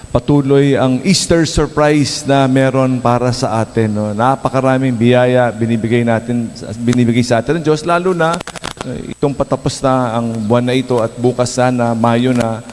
Patuloy ang Easter surprise na meron para sa atin. No? Napakaraming biyaya binibigay sa atin ng Diyos, lalo na itong patapos na ang buwan na ito at bukas sana, Mayo na,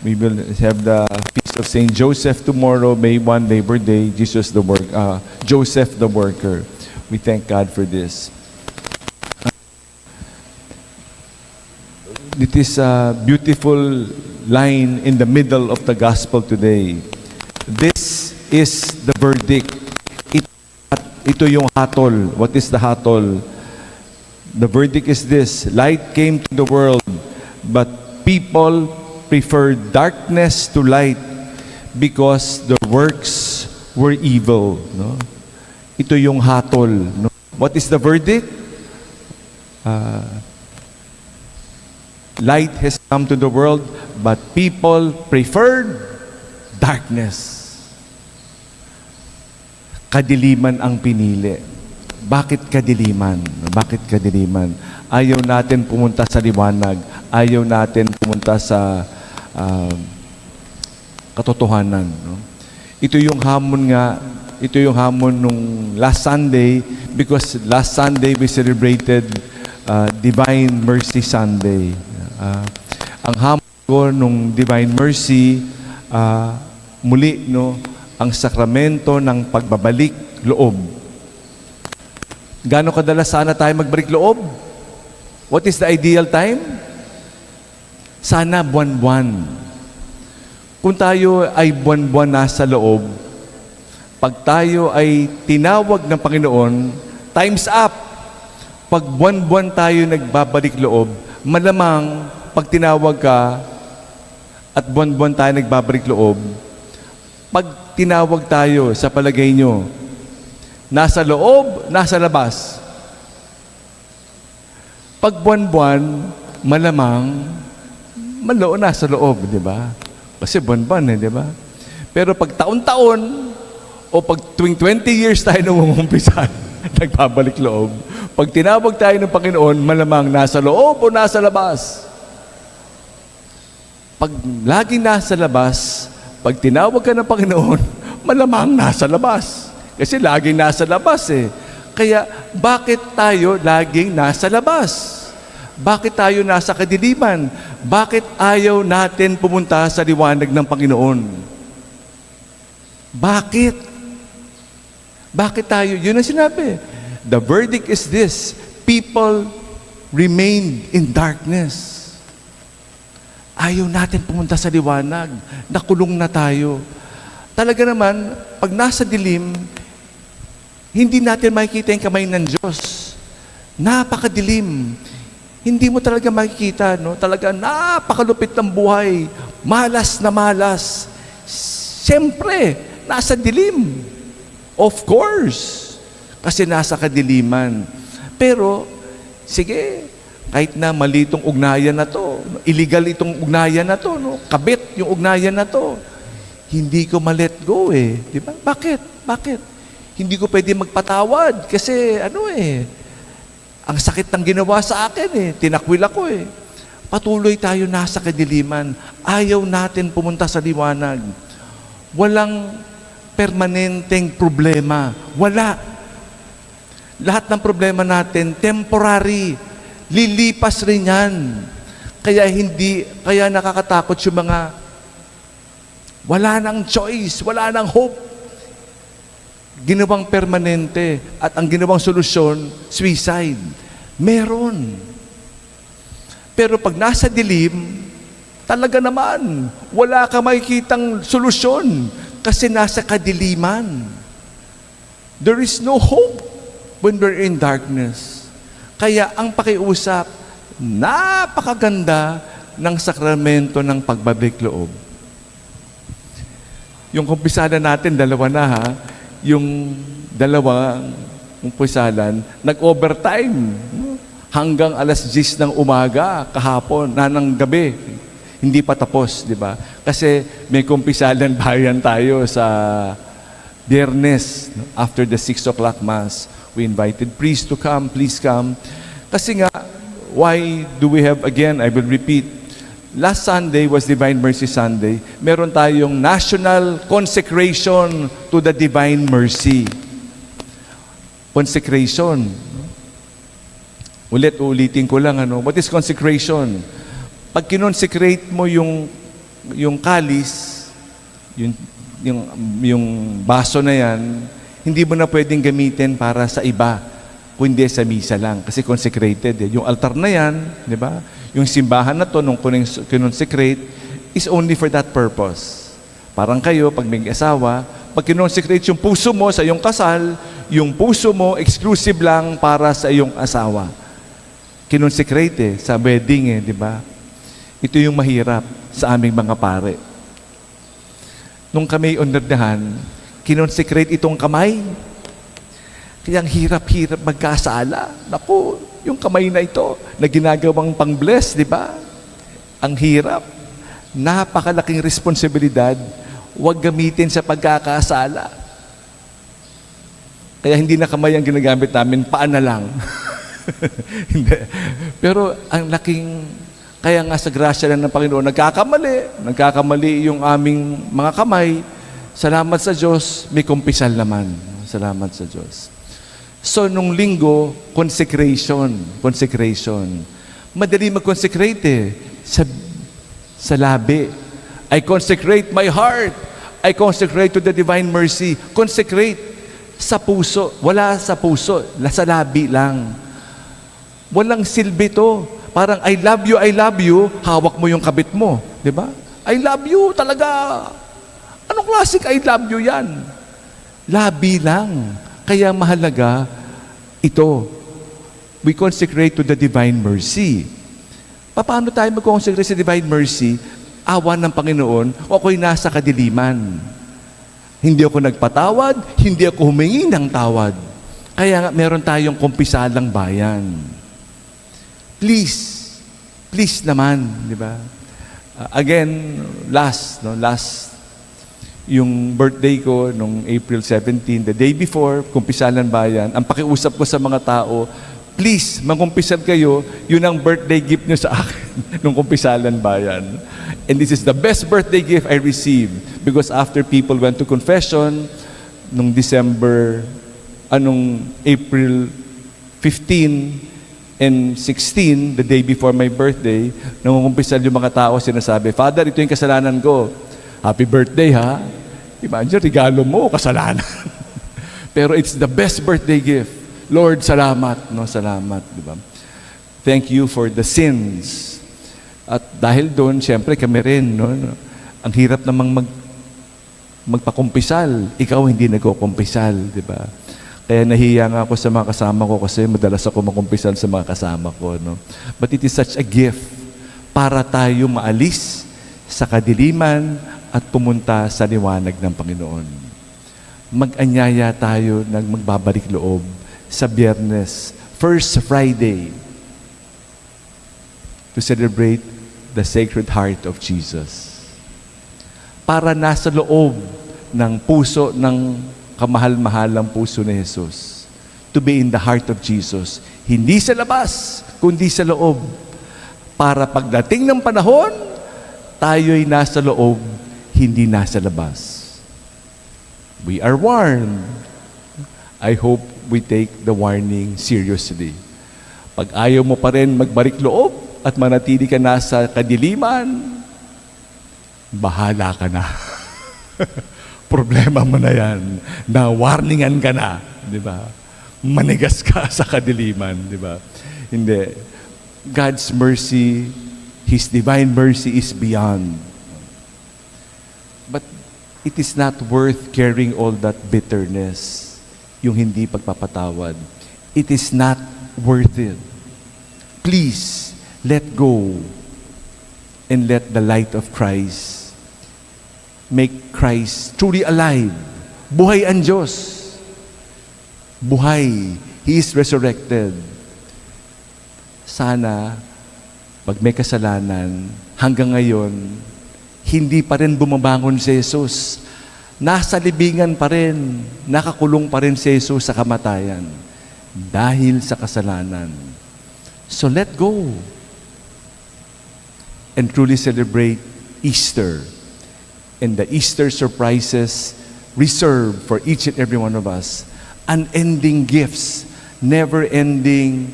we will have the Feast of Saint Joseph tomorrow, May 1, Labor Day, Joseph the Worker. We thank God for this. It is a beautiful line in the middle of the gospel today. This is the verdict. Ito yung hatol. What is the hatol? The verdict is this: light came to the world, but people preferred darkness to light because their works were evil. No? Ito yung hatol. No? What is the verdict? Light has come to the world, but people preferred darkness. Kadiliman ang pinili. Bakit kadiliman? Bakit kadiliman? Ayaw natin pumunta sa liwanag. Ayaw natin pumunta sa katotohanan. No? Ito yung hamon nung last Sunday, because last Sunday we celebrated Divine Mercy Sunday. Ang hamon ko nung Divine Mercy, muli, no, ang sakramento ng pagbabalik loob. Gaano kadalas sana tayo magbalik loob? What is the ideal time? Sana buwan-buwan. Kung tayo ay buwan-buwan nasa loob, pag tayo ay tinawag ng Panginoon, time's up. Pag buwan-buwan tayo nagbabalik loob, malamang pag tinawag ka at buwan-buwan tayo nagbabalik loob, pag tinawag tayo, sa palagay nyo, nasa loob, nasa labas. Pag buwan-buwan, malamang nasa loob, di ba? Kasi buwan-buwan, di ba? Pero pag taon-taon, o pag tuwing 20 years tayo nangungumpisan, nagbabalik loob, pag tinawag tayo ng Panginoon, malamang nasa loob o nasa labas. Pag laging nasa labas, pag tinawag ka ng Panginoon, malamang nasa labas. Kasi laging nasa labas eh. Kaya, bakit tayo laging nasa labas? Bakit tayo nasa kadiliman? Bakit ayaw natin pumunta sa liwanag ng Panginoon? Bakit? Bakit tayo? Yun ang sinabi. The verdict is this: people remained in darkness. Ayaw natin pumunta sa liwanag. Nakulong na tayo. Talaga naman, pag nasa dilim, hindi natin makikita yung kamay ng Diyos. Napakadilim. Hindi mo talaga makikita, no? Talaga napakalupit ng buhay. Malas na malas. Siyempre, nasa dilim. Of course. Kasi nasa kadiliman. Pero, sige, kahit na mali itong ugnayan na to, illegal itong ugnayan na to, no? Kabit yung ugnayan na to, hindi ko ma-let go eh. Di ba? Bakit? Bakit? Hindi ko pwede magpatawad kasi ang sakit ng ginawa sa akin eh. Tinakwil ako eh. Patuloy tayo nasa kadiliman. Ayaw natin pumunta sa liwanag. Walang permanenteng problema. Wala. Lahat ng problema natin, temporary. Lilipas rin yan. Kaya nakakatakot yung mga wala nang choice, wala nang hope. Ginawang permanente at ang ginawang solusyon, suicide. Meron. Pero pag nasa dilim, talaga naman, wala ka makikitang solusyon kasi nasa kadiliman. There is no hope when we're in darkness. Kaya ang pakiusap, napakaganda ng sakramento ng pagbabalik loob. Yung kumpisala natin, dalawa na ha. Yung dalawang kumpisalan, nag-overtime hanggang alas 10 ng umaga, kahapon, ng gabi. Hindi pa tapos, di ba? Kasi may kumpisalan bayan tayo sa Biyernes, after the 6 o'clock Mass. We invited priests to come, please come. Kasi nga, why do we have, again, I will repeat, last Sunday was Divine Mercy Sunday. Meron tayong national consecration to the Divine Mercy. Consecration. Ulitin ko lang, what is consecration? Pag kinonsecrate mo yung kalis, yung baso na yan, hindi mo na pwedeng gamitin para sa iba, kundi sa misa lang. Kasi consecrated. Yung altar na yan, di ba? Yung simbahan na to, nung kinonsecrate, is only for that purpose. Parang kayo, pag may asawa, pag kinonsecrate yung puso mo sa iyong kasal, yung puso mo exclusive lang para sa iyong asawa. Kinonsecrate sa wedding di ba? Ito yung mahirap sa aming mga pare. Nung kami onardahan, kinonsecrate itong kamay. Kaya ang hirap-hirap magkasala. Naku, yung kamay na ito, na ginagawang pang-bless, di ba? Ang hirap. Napakalaking responsibilidad. Huwag gamitin sa pagkakasala. Kaya hindi na kamay ang ginagamit namin, paa na lang. Hindi. Pero ang laking, kaya nga sa grasya lang ng Panginoon, nagkakamali yung aming mga kamay. Salamat sa Diyos, may kumpisal naman. Salamat sa Diyos. So, nung linggo, consecration. Madali mag-consecrate sa labi. I consecrate my heart. I consecrate to the Divine Mercy. Consecrate sa puso. Wala sa puso, sa labi lang. Walang silbi to. Parang I love you, hawak mo yung kabit mo. Di ba? I love you talaga. Anong klaseng I love you yan? Labi lang. Kaya mahalaga ito. We consecrate to the Divine Mercy. Paano tayo mag-consecrate sa Divine Mercy? Awa ng Panginoon o ako'y nasa kadiliman. Hindi ako nagpatawad, hindi ako humingi ng tawad. Kaya nga meron tayong kumpisalang bayan. Please naman, di ba? Again, last, yung birthday ko nung April 17, the day before, kumpisalan bayan, ang pakiusap ko sa mga tao, please, magkumpisal kayo, yun ang birthday gift nyo sa akin nung kumpisalan bayan. And this is the best birthday gift I received because after people went to confession, nung April 15, and 16, the day before my birthday, nung umpisal yung mga tao, sinasabi, Father, ito yung kasalanan ko. Happy birthday, ha? Imagine, regalo mo, kasalanan. Pero it's the best birthday gift. Lord, salamat. Salamat, di ba? Thank you for the sins. At dahil doon, siyempre, kami rin, ang hirap namang magpakumpisal. Ikaw hindi nagkukumpisal, di ba? Kaya nahiya nga ako sa mga kasama ko kasi madalas ako makumpisan sa mga kasama ko. But it is such a gift para tayo maalis sa kadiliman at pumunta sa liwanag ng Panginoon. Mag-anyaya tayo ng magbabalik loob sa Biyernes, First Friday, to celebrate the Sacred Heart of Jesus. Para nasa loob ng puso ng kamahal-mahalang puso ni Jesus. To be in the heart of Jesus. Hindi sa labas, kundi sa loob. Para pagdating ng panahon, tayo'y nasa loob, hindi nasa labas. We are warned. I hope we take the warning seriously. Pag ayaw mo pa rin magbalik loob at manatili ka nasa kadiliman, bahala ka na. Problema mo na yan. Na warningan ka na. Di ba? Manigas ka sa kadiliman. Di ba? Hindi. God's mercy, His divine mercy is beyond. But it is not worth carrying all that bitterness, yung hindi pagpapatawad. It is not worth it. Please, let go and let the light of Christ make Christ truly alive. Buhay ang Diyos. Buhay. He is resurrected. Sana, pag may kasalanan, hanggang ngayon, hindi pa rin bumabangon si Jesus. Nasa libingan pa rin, nakakulong pa rin si Jesus sa kamatayan dahil sa kasalanan. So let go. and truly celebrate Easter and the Easter surprises reserved for each and every one of us. Unending gifts, never-ending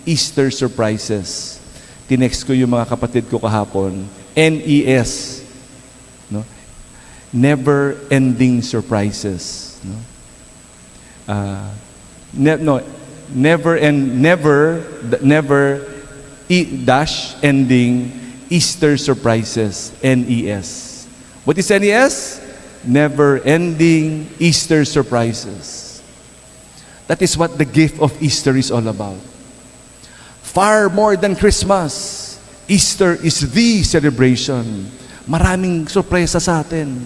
Easter surprises. Tinext ko yung mga kapatid ko kahapon, NES, no? Never-ending surprises. No? Dash ending Easter surprises, NES. What is NES? Never-ending Easter surprises. That is what the gift of Easter is all about. Far more than Christmas, Easter is the celebration. Maraming sorpresa sa atin.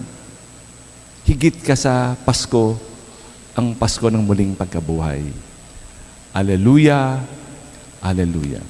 Higit ka sa Pasko, ang Pasko ng muling pagkabuhay. Alleluia, Alleluia.